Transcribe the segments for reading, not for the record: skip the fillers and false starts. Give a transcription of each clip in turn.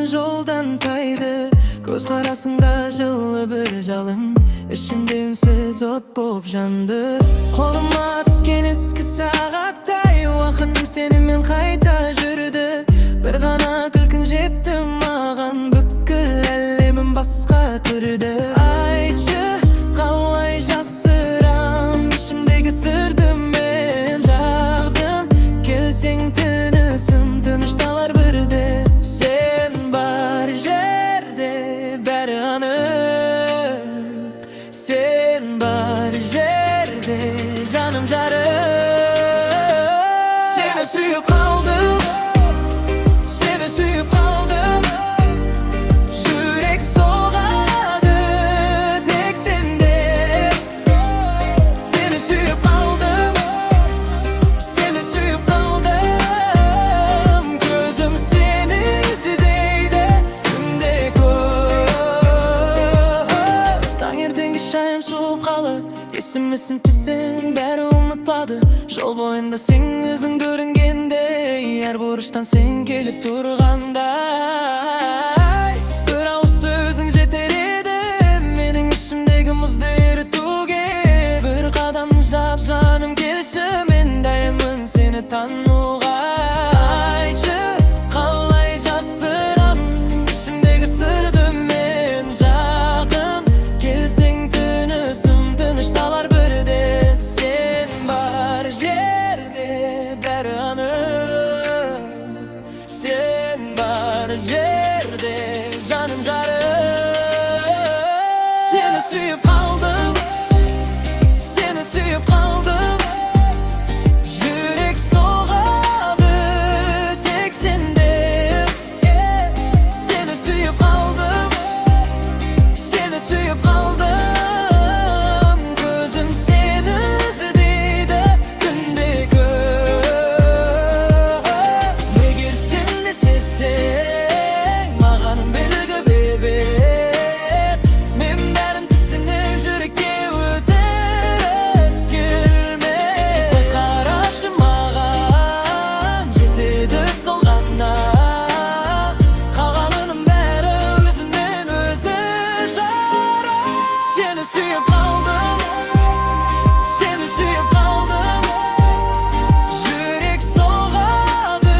joldan taydı. Göz karasında жылы bir жалын, ішimде үнсіз от боп жанды. Қолыма түскен ескі сағаттай, уақытым сенімен қайта жүрді. Bir ғана күлкің жетті маған, бүкіл әлемім басқа түрді. Айтшы, қалай жасырам ішімдегі сырды мен жағдым. Келсең тынысым тынышталар бірде. Sen бар жерде бәрі анық, sen бар жерде жаным жарым. Seni suyup kaldım, seni suyup kaldım. Yürek soğadı tek sende. Seni suyup kaldım, seni suyup kaldım. Gözüm seni izleydi günde көп. Tаңертеңгі шайым суып қалып, есімісін түсің бәрі ұмытпады. Жол бойында сен өзің көрінгенде, әр бұрыштан сен келіп тұрғандай. Bir ауыз сөзің жетер еді менің ішімдегі мұзды ерітуге. Bir қадам жап жаным келші, мен дайынмын сені тануға. Айтшы, қалай жасырам ішімдегі сырды мен жағдым. Келсең тынысым тынышталар бірден. Sen бар жерде бәрі анық, sen бар жерде жаным жарым. Seni suyup kaldım, seni suyup kaldım. Yürek soğadı tek sende. Seni suyup kaldım, seni suyup kaldım. Gözüm seni izleydi günde көп. Егер сен де сезсең маған белгі бебек, мен бәрін түсініп жүрекке өтіп келме. Саз қарашы маған, жетеді сол ғана. Қалғанының бәрі өзінен өзі жарым. Seni suyup kaldım, seni suyup kaldım. Yürek soğadı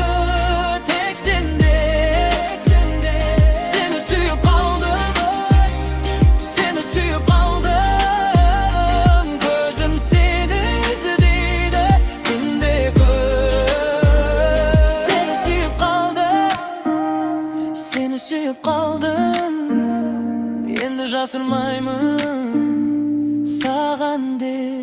tek sende. Seni suyup kaldım, seni suyup kaldım. Gözüm seni izleydi günde көп. Seni suyup kaldım, seni suyup kaldım. Endi жасырмаймын саған деп.